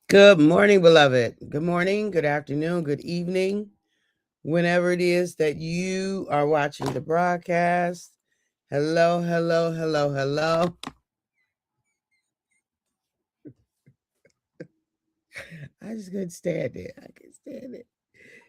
Good morning, beloved. Good morning, good afternoon, good evening, whenever it is that you are watching the broadcast. Hello, hello, hello, hello. I just couldn't stand it. I couldn't stand it.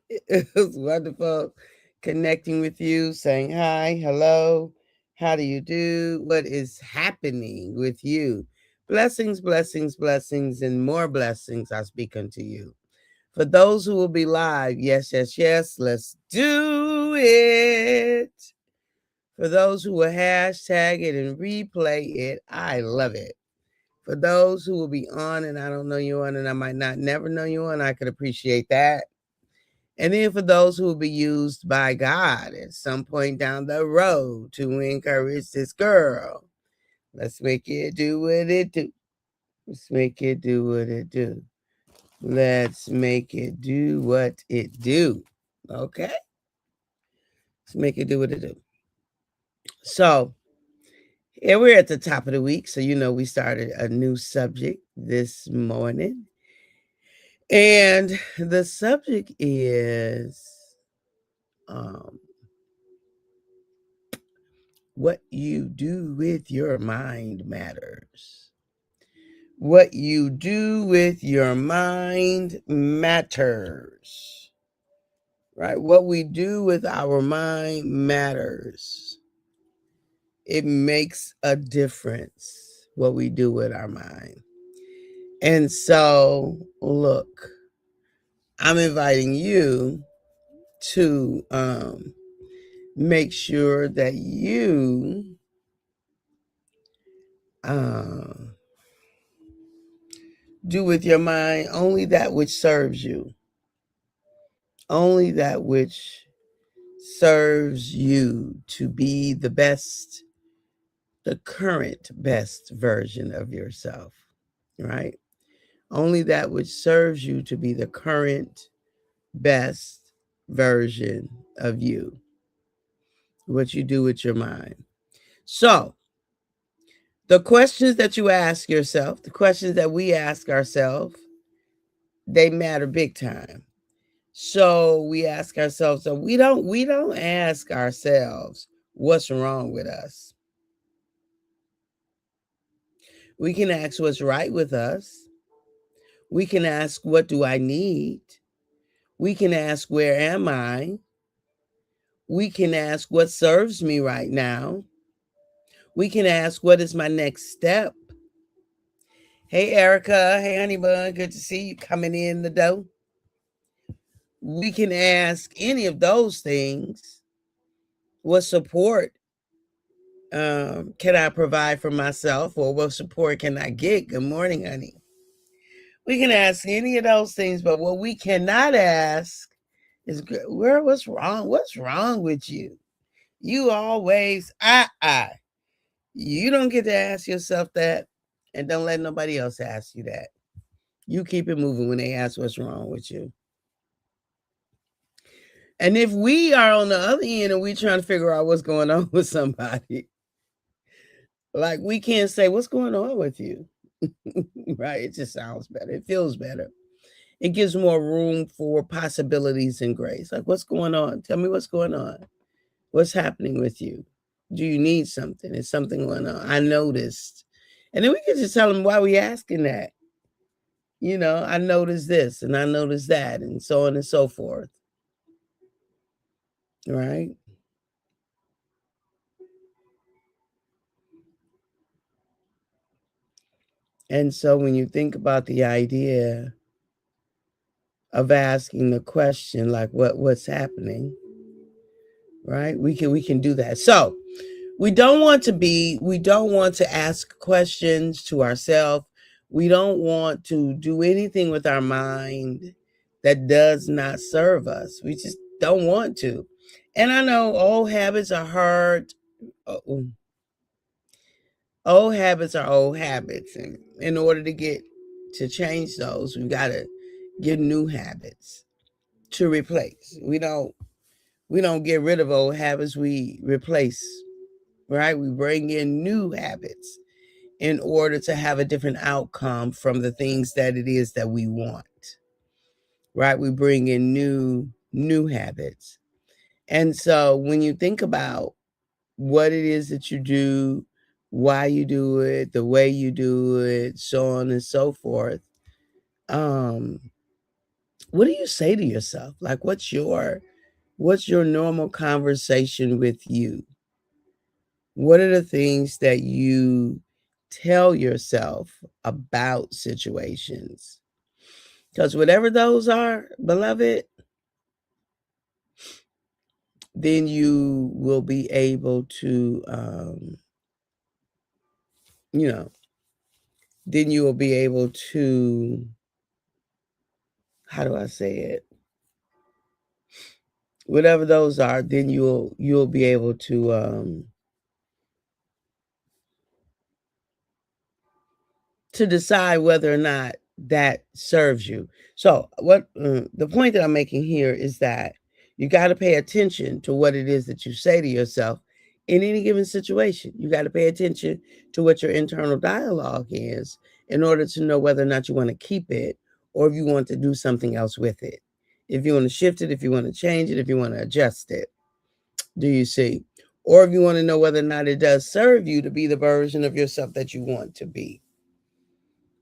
It was wonderful connecting with you, saying hi, hello, how do you do? What is happening with you? Blessings, blessings, blessings, and more blessings I speak unto you. For those who will be live, yes, yes, yes, let's do it. For those who will hashtag it and replay it, I love it. For those who will be on and I don't know you on and I might not never know you on, I could appreciate that. And then for those who will be used by God at some point down the road to encourage this girl, let's make it do what it do. Let's make it do what it do. Let's make it do what it do. Okay? Let's make it do what it do. So, here we're at the top of the week. So, we started a new subject this morning. And the subject is um, what you do with your mind matters. What you do with your mind matters. Right? What we do with our mind matters. It makes a difference what we do with our mind. And so, look, I'm inviting you to make sure that you uh, do with your mind only that which serves you, only that which serves you to be the best, the current best version of yourself, right? Only that which serves you to be the current best version of you, what you do with your mind. So, the questions that you ask yourself, the questions that we ask ourselves, they matter big time. So we ask ourselves, so we don't ask ourselves what's wrong with us. We can ask what's right with us. We can ask what do I need? We can ask where am I? We can ask what serves me right now. We can ask what is my next step. Hey Erica, hey honey bun, good to see you coming in the door. We can ask any of those things. What support can I provide for myself, or what support can I get? Good morning, honey. We can ask any of those things, but what we cannot ask is, where what's wrong? What's wrong with you? You always You don't get to ask yourself that, and don't let nobody else ask you that. You keep it moving when they ask what's wrong with you. And if we are on the other end and we trying to figure out what's going on with somebody, like we can't say what's going on with you. Right? It just sounds better. It feels better. It gives more room for possibilities and grace. Like, what's going on? Tell me what's going on. What's happening with you? Do you need something? Is something going on? I noticed. And then we can just tell them why we asking that. I noticed this and I noticed that, and so on and so forth. Right? And so when you think about the idea of asking the question, like what's happening, right? We can do that. So we don't want to ask questions to ourselves. We don't want to do anything with our mind that does not serve us. We just don't want to. And I know old habits are hard. uh, Old habits are old habits. And in order to change those, we've got to get new habits to replace. We don't get rid of old habits, we replace, right? We bring in new habits. in order to have a different outcome from the things that it is that we want. Right? We bring in new habits. And so when you think about what it is that you do, why you do it, the way you do it, so on and so forth, um, what do you say to yourself? Like what's your normal conversation with you? What are the things that you tell yourself about situations? Because whatever those are, beloved, then you will be able to, you know, then you will be able to, how do I say it? Whatever those are, then you'll be able to decide whether or not that serves you. So, what the point that I'm making here is that you got to pay attention to what it is that you say to yourself in any given situation. You got to pay attention to what your internal dialogue is in order to know whether or not you want to keep it or if you want to do something else with it. If you want to shift it, if you want to change it, if you want to adjust it. Do you see? Or if you want to know whether or not it does serve you to be the version of yourself that you want to be.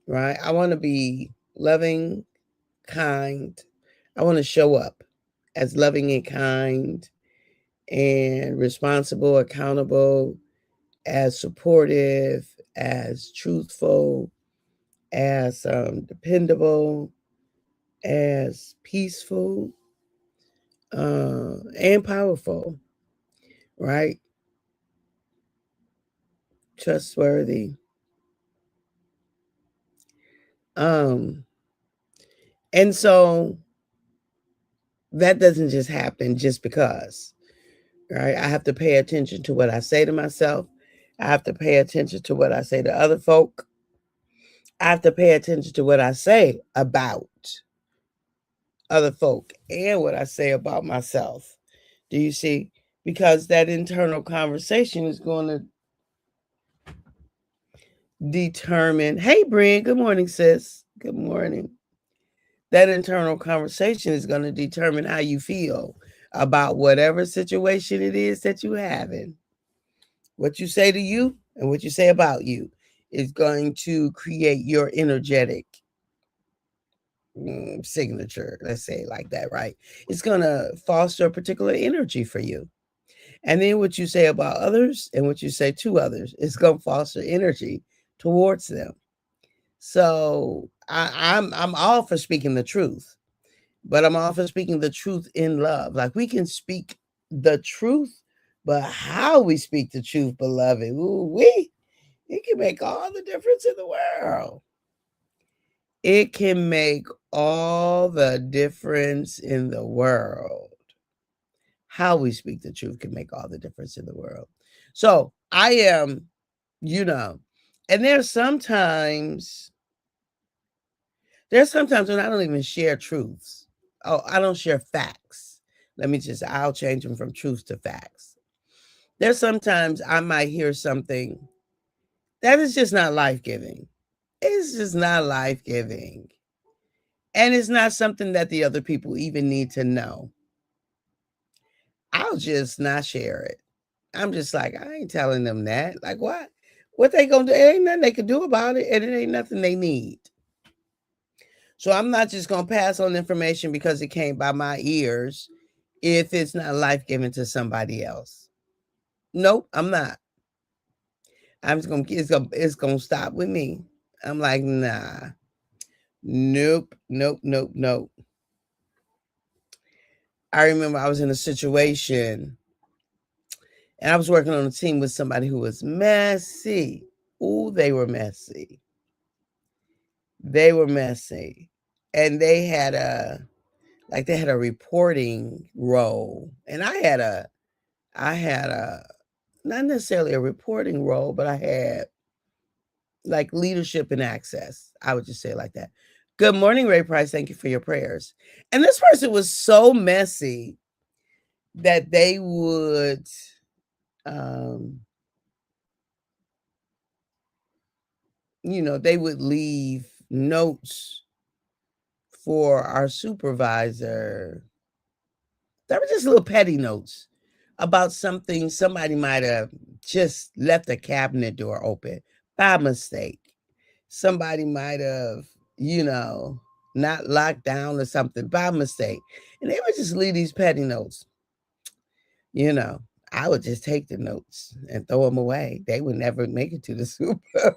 Right? I want to be loving, kind. I want to show up as loving and kind and responsible, accountable, as supportive, as truthful, as dependable, as peaceful, and powerful, right? Trustworthy. Um, and so that doesn't just happen just because, right? I have to pay attention to what I say to myself. I have to pay attention to what I say to other folk. I have to pay attention to what I say about other folk and what I say about myself. Do you see? Because that internal conversation is going to determine. Hey, Brian, good morning, sis. Good morning. That internal conversation is going to determine how you feel about whatever situation it is that you have in. What you say to you and what you say about you is going to create your energetic signature. Let's say it like that, right? It's going to foster a particular energy for you. And then what you say about others and what you say to others is going to foster energy towards them. So I'm all for speaking the truth, but I'm all for speaking the truth in love. Like we can speak the truth, but how we speak the truth, beloved, it can make all the difference in the world. It can make all the difference in the world. How we speak the truth can make all the difference in the world. So I am, you know, and there's sometimes when I don't even share truths. Oh, I don't share facts. I'll change them from truth to facts. There's sometimes I might hear something that is just not life giving. It's just not life giving. And it's not something that the other people even need to know. I'll just not share it. I'm just like, I ain't telling them that. Like, what? What they gonna do? It ain't nothing they can do about it, and it ain't nothing they need. So I'm not just gonna pass on information because it came by my ears if it's not life giving to somebody else. Nope, I'm not. I'm just gonna it's gonna stop with me. I'm like, nah, nope, nope, nope, nope. I remember I was in a situation and I was working on a team with somebody who was messy. Ooh, they were messy. They were messy. And they had a reporting role. And I had a not necessarily a reporting role, but I had like leadership and access. I would just say it like that. Good morning, Ray Price. Thank you for your prayers. And this person was so messy that they would um they would leave notes for our supervisor. They were just little petty notes about something. Somebody might have just left a cabinet door open by mistake. Somebody might have, not locked down or something by mistake. And they would just leave these petty notes. I would just take the notes and throw them away. They would never make it to the supervisor.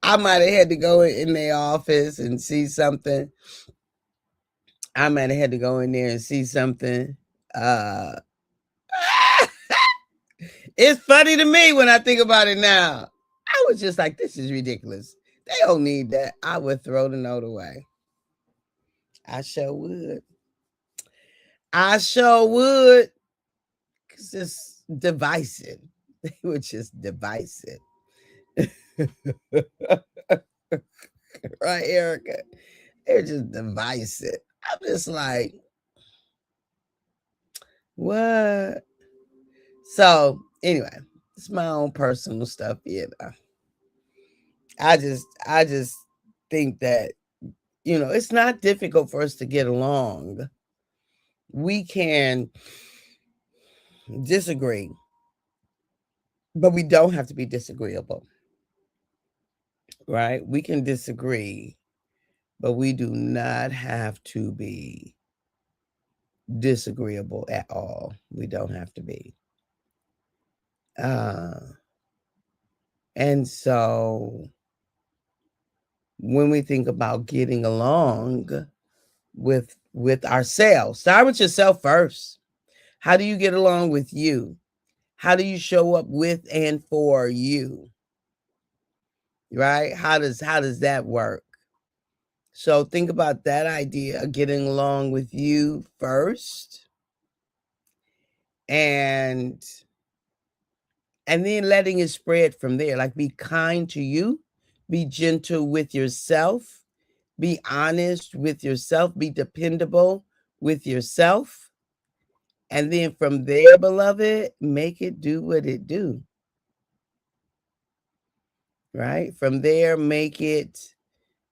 I might have had to go in their office and see something. I might have had to go in there and see something. It's funny to me when I think about it now. I was just like, this is ridiculous. They don't need that. I would throw the note away. I sure would. I sure would. Because it's divisive. They were just divisive. Right, Erica? They're just divisive. I'm just like, what? So, anyway, it's my own personal stuff, I just think that, it's not difficult for us to get along. We can disagree, but we don't have to be disagreeable, right? We can disagree, but we do not have to be disagreeable at all. We don't have to be. And so when we think about getting along with ourselves, start with yourself first. How do you get along with you? How do you show up with and for you? Right? How does that work? So think about that idea of getting along with you first, and then letting it spread from there. Like, be kind to you, be gentle with yourself, be honest with yourself, be dependable with yourself. And then from there, beloved, make it do what it do. Right? From there, make it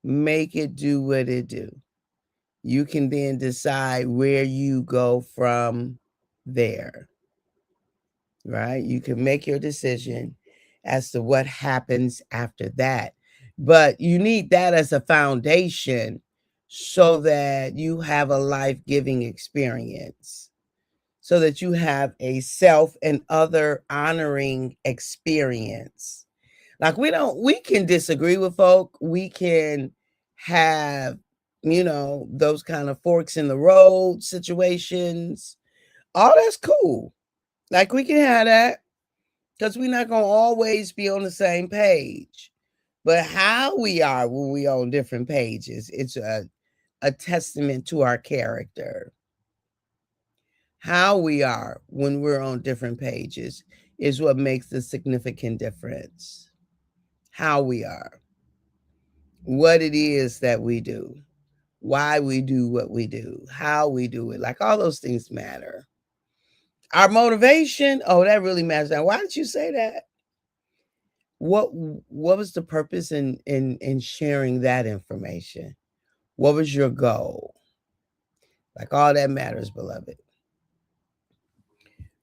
do what it do. You can then decide where you go from there. Right? You can make your decision as to what happens after that. But you need that as a foundation so that you have a life-giving experience, so that you have a self and other honoring experience. Like, we can disagree with folk. We can have, those kind of forks in the road situations. All that's cool. Like, we can have that, because we're not going to always be on the same page. But how we are when we on different pages, it's a testament to our character. How we are when we're on different pages is what makes the significant difference. How we are, what it is that we do, why we do what we do, how we do it. Like, all those things matter. Our motivation, oh, that really matters. Now, why did you say that? What was the purpose in sharing that information? What was your goal? Like, all that matters, beloved.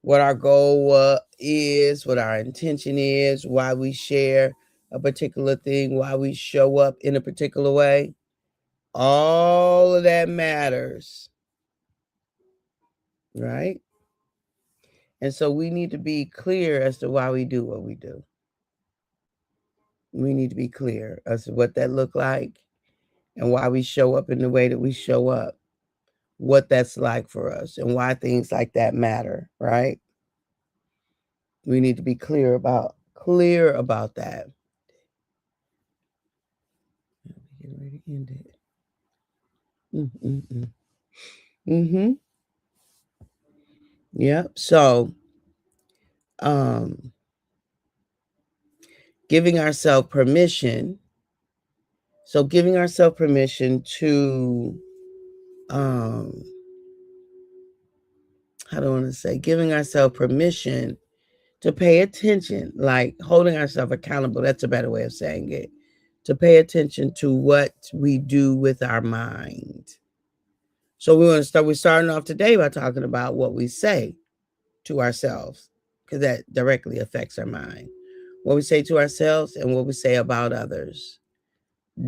What our goal is, what our intention is, why we share a particular thing, why we show up in a particular way. All of that matters, right? And so we need to be clear as to why we do what we do. We need to be clear as to what that look like and why we show up in the way that we show up, what that's like for us, and why things like that matter, right? We need to be clear about that. Get ready to end it. Yep. So, giving ourselves permission. So giving ourselves permission to, how do I want to say, giving ourselves permission To pay attention, like holding ourselves accountable. That's a better way of saying it. To pay attention to what we do with our mind. So we're starting off today by talking about what we say to ourselves, because that directly affects our mind. What we say to ourselves and what we say about others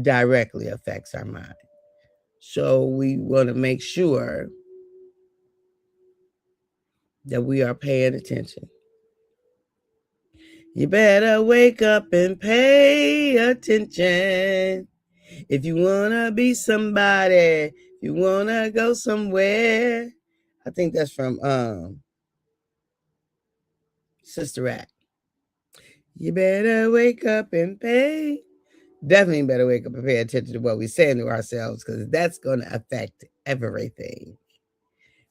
directly affects our mind. So we want to make sure that we are paying attention. You better wake up and pay attention. If you want to be somebody, if you want to go somewhere. I think that's from Sister Act. You better wake up and pay. Definitely better wake up and pay attention to what we're saying to ourselves, because that's going to affect everything.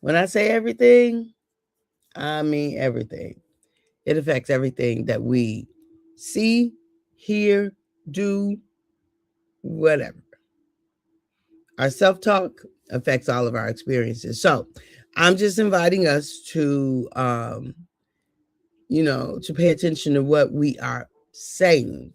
When I say everything, I mean everything. It affects everything that we see, hear, do, whatever. Our self-talk affects all of our experiences. So I'm just inviting us to, to pay attention to what we are saying,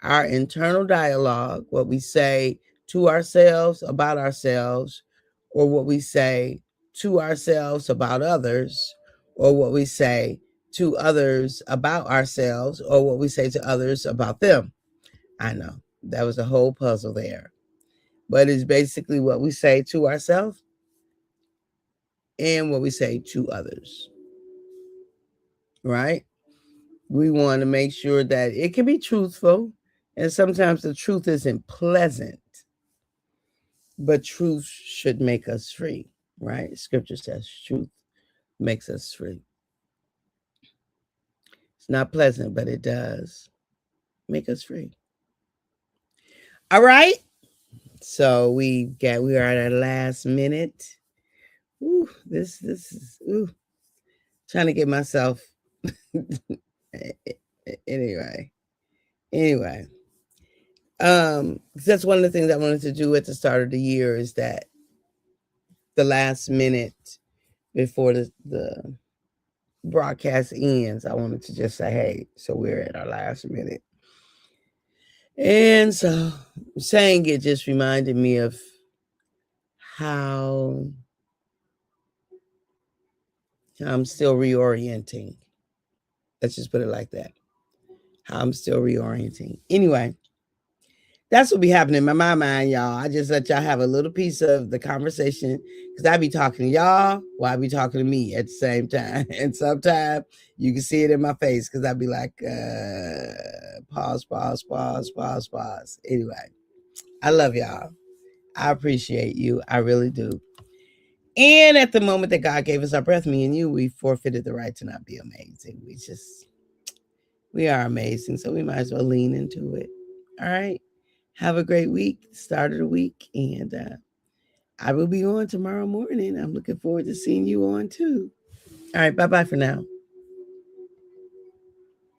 our internal dialogue, what we say to ourselves about ourselves, or what we say to ourselves about others, or what we say to others about ourselves, or what we say to others about them. I know that was a whole puzzle there, but it's basically what we say to ourselves and what we say to others, right? We want to make sure that it can be truthful, and sometimes the truth isn't pleasant, but truth should make us free, right? Scripture says truth makes us free. It's not pleasant, but it does make us free. All right. So we are at our last minute. Ooh, this is trying to get myself anyway. That's one of the things I wanted to do at the start of the year, is that the last minute before the broadcast ends, I wanted to just say, hey, so we're at our last minute. And so saying it just reminded me of how I'm still reorienting. Let's just put it like that. How I'm still reorienting. Anyway, that's what be happening in my mind, y'all. I just let y'all have a little piece of the conversation, because I be talking to y'all while I be talking to me at the same time. And sometimes you can see it in my face, because I be like, pause. Anyway, I love y'all. I appreciate you. I really do. And at the moment that God gave us our breath, me and you, we forfeited the right to not be amazing. We are amazing, so we might as well lean into it. All right. Have a great week, start of the week, and I will be on tomorrow morning. I'm looking forward to seeing you on too. All right, bye-bye for now.